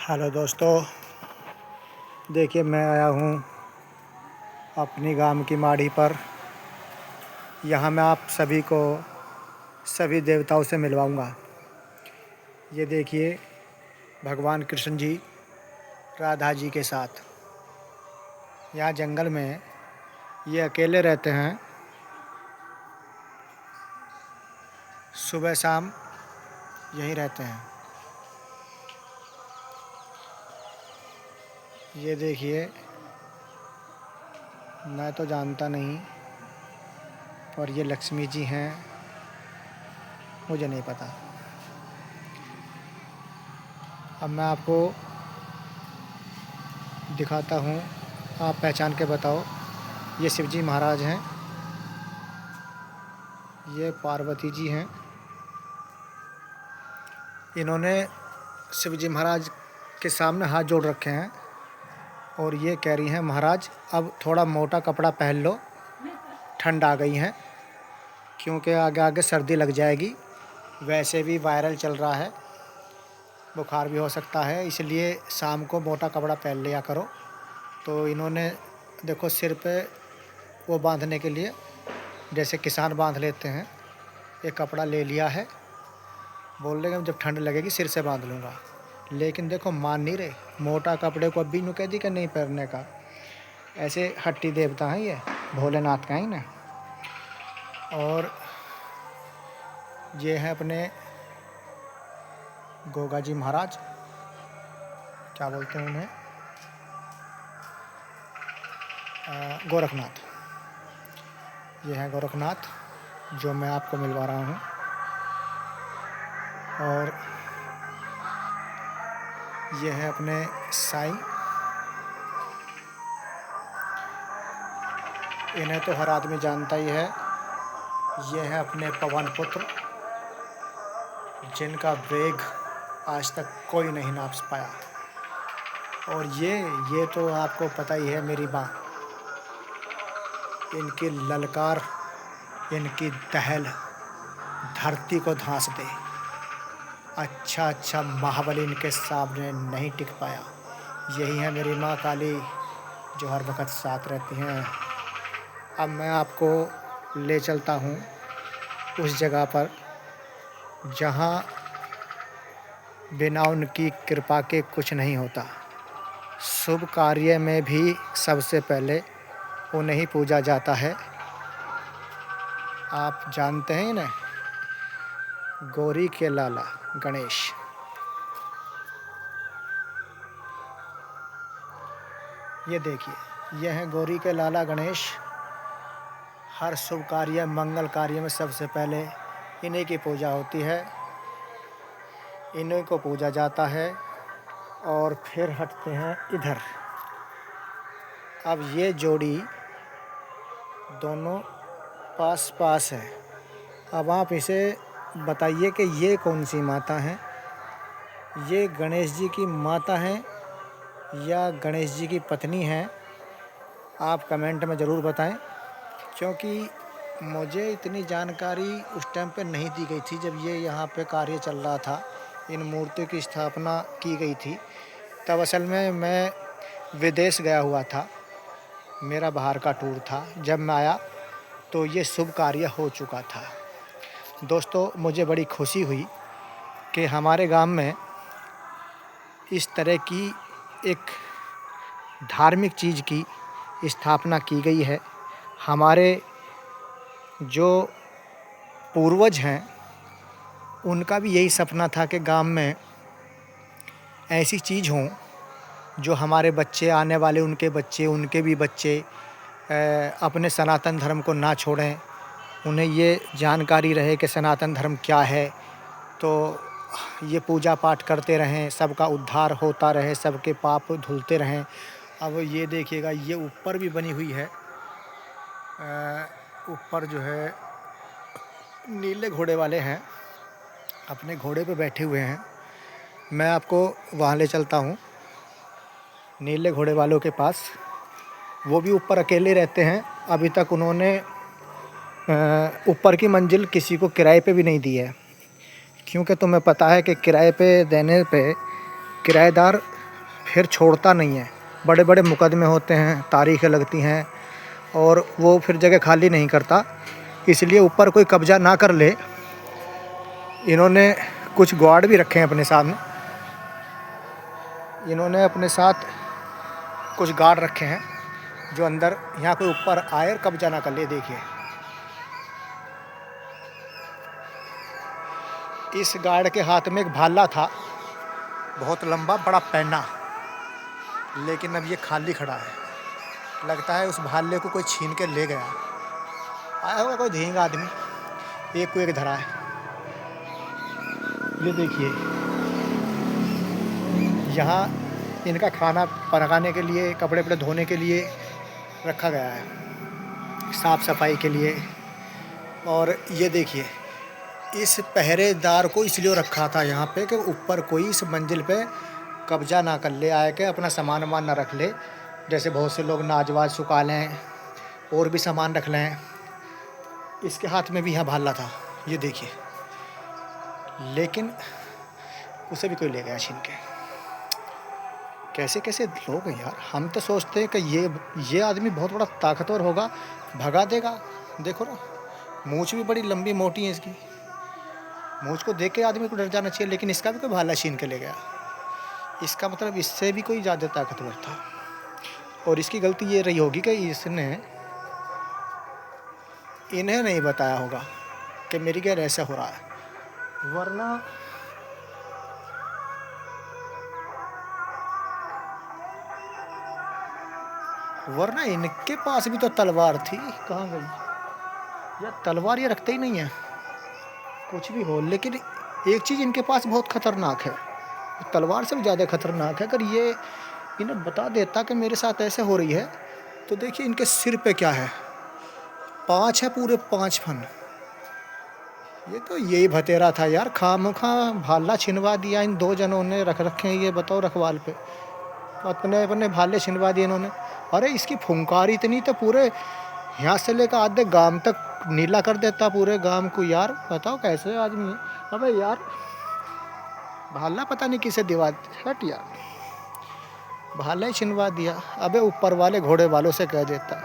Hello दोस्तों, देखिए मैं आया हूँ अपनी गांव की माड़ी पर। यहाँ मैं आप सभी को सभी देवताओं से मिलवाऊंगा। ये देखिए भगवान कृष्ण जी राधा जी के साथ यहाँ जंगल में ये अकेले रहते हैं। सुबह शाम यहीं रहते हैं। ये देखिए, मैं तो जानता नहीं पर ये लक्ष्मी जी हैं, मुझे नहीं पता। अब मैं आपको दिखाता हूँ, आप पहचान के बताओ। ये शिव जी महाराज हैं, ये पार्वती जी हैं। इन्होंने शिव जी महाराज के सामने हाथ जोड़ रखे हैं और ये कह रही हैं, महाराज अब थोड़ा मोटा कपड़ा पहन लो, ठंड आ गई है, क्योंकि आगे आगे सर्दी लग जाएगी। वैसे भी वायरल चल रहा है, बुखार भी हो सकता है, इसलिए शाम को मोटा कपड़ा पहन लिया करो। तो इन्होंने देखो सिर पे वो बांधने के लिए, जैसे किसान बांध लेते हैं, ये कपड़ा ले लिया है। बोल रहे हैं जब ठंड लगेगी सिर से बांध लूँगा, लेकिन देखो मान नहीं रहे। मोटा कपड़े को अभी नु कह दी कि नहीं पहनने का। ऐसे हट्टी देवता हैं ये, भोलेनाथ का ही ना। और ये हैं अपने गोगा जी महाराज, क्या बोलते हैं उन्हें, गोरखनाथ। ये हैं गोरखनाथ जो मैं आपको मिलवा रहा हूँ। और ये है अपने साईं। इन्हें तो हर आदमी जानता ही है। ये है अपने पवन पुत्र, जिनका वेग आज तक कोई नहीं नाप पाया। और ये तो आपको पता ही है, मेरी माँ। इनकी ललकार, इनकी दहल धरती को धंस दे। अच्छा महाबली इनके सामने नहीं टिक पाया। यही है मेरी माँ काली, जो हर वक्त साथ रहती हैं। अब मैं आपको ले चलता हूँ उस जगह पर जहाँ बिना उनकी कृपा के कुछ नहीं होता। शुभ कार्य में भी सबसे पहले उन्हें ही पूजा जाता है। आप जानते हैं ना, गौरी के लाला गणेश। ये देखिए, यह है गौरी के लाला गणेश। हर शुभ कार्य, मंगल कार्य में सबसे पहले इन्हीं की पूजा होती है, इन्हीं को पूजा जाता है। और फिर हटते हैं इधर। अब ये जोड़ी दोनों पास पास है। अब आप इसे बताइए कि ये कौन सी माता हैं। ये गणेश जी की माता हैं या गणेश जी की पत्नी हैं, आप कमेंट में ज़रूर बताएं। क्योंकि मुझे इतनी जानकारी उस टाइम पे नहीं दी गई थी जब ये यहाँ पे कार्य चल रहा था, इन मूर्तियों की स्थापना की गई थी। तब असल में मैं विदेश गया हुआ था, मेरा बाहर का टूर था। जब मैं आया तो ये शुभ कार्य हो चुका था। दोस्तों, मुझे बड़ी खुशी हुई कि हमारे गांव में इस तरह की एक धार्मिक चीज़ की स्थापना की गई है। हमारे जो पूर्वज हैं, उनका भी यही सपना था कि गांव में ऐसी चीज़ हो जो हमारे बच्चे, आने वाले उनके बच्चे, उनके भी बच्चे अपने सनातन धर्म को ना छोड़ें। उन्हें ये जानकारी रहे कि सनातन धर्म क्या है, तो ये पूजा पाठ करते रहें, सबका उद्धार होता रहे, सबके पाप धुलते रहें। अब ये देखिएगा, ये ऊपर भी बनी हुई है। ऊपर जो है नीले घोड़े वाले हैं, अपने घोड़े पे बैठे हुए हैं। मैं आपको वहाँ ले चलता हूँ, नीले घोड़े वालों के पास। वो भी ऊपर अकेले रहते हैं। अभी तक उन्होंने ऊपर की मंजिल किसी को किराए पे भी नहीं दी है, क्योंकि तुम्हें पता है कि किराए पे देने पे किराएदार फिर छोड़ता नहीं है। बड़े बड़े मुकदमे होते हैं, तारीखें लगती हैं और वो फिर जगह खाली नहीं करता। इसलिए ऊपर कोई कब्जा ना कर ले, इन्होंने कुछ गार्ड भी रखे हैं अपने सामने। इन्होंने अपने साथ कुछ गार्ड रखे हैं जो अंदर यहाँ कोई ऊपर आए और कब्जा ना कर ले। देखिए इस गार्ड के हाथ में एक भाला था, बहुत लंबा बड़ा पैना, लेकिन अब ये खाली खड़ा है। लगता है उस भाले को कोई छीन के ले गया। आया होगा कोई धींग आदमी, एक को एक धरा है। ये देखिए यहाँ इनका खाना पकाने के लिए, कपड़े वपड़े धोने के लिए रखा गया है, साफ़ सफाई के लिए। और ये देखिए इस पहरेदार को इसलिए रखा था यहाँ पे कि ऊपर कोई इस मंजिल पे कब्जा ना कर ले, आए के अपना सामान वामान ना रख ले। जैसे बहुत से लोग नाज वाज सुखा लें और भी सामान रख लें। इसके हाथ में भी यहाँ भाला था, ये देखिए, लेकिन उसे भी कोई ले गया छीन के। कैसे कैसे लोग हैं यार। हम तो सोचते हैं कि ये आदमी बहुत बड़ा ताकतवर होगा, भगा देगा। देखो ना, मूंछ भी बड़ी लंबी मोटी है इसकी। मूंछ को देख के आदमी को डर जाना चाहिए, लेकिन इसका भी कोई भाला छीन के ले गया। इसका मतलब इससे भी कोई ज़्यादा ताकतवर था। और इसकी गलती ये रही होगी कि इसने इन्हें नहीं बताया होगा कि मेरी गैर ऐसा हो रहा है, वरना इनके पास भी तो तलवार थी। कहाँ गई यार तलवार? ये रखते ही नहीं है, कुछ भी हो। लेकिन एक चीज़ इनके पास बहुत ख़तरनाक है, तलवार से भी ज़्यादा खतरनाक है। अगर ये इन्हें बता देता कि मेरे साथ ऐसे हो रही है, तो देखिए इनके सिर पे क्या है, 5 है, पूरे 5 फन। ये तो यही भतेरा था यार, खामखा भाला छिनवा दिया इन 2 जनों ने। रख रखे हैं ये, बताओ, रखवाल पे अपने अपने भाले छिनवा दिए इन्होंने। अरे इसकी फुंकार इतनी तो पूरे यहाँ से लेकर आधे गांव तक नीला कर देता, पूरे गांव को। यार बताओ कैसे आदमी है। अबे यार भाला पता नहीं किसे दिवा, हट यार, भाला ही छिनवा दिया। अबे ऊपर वाले घोड़े वालों से कह देता।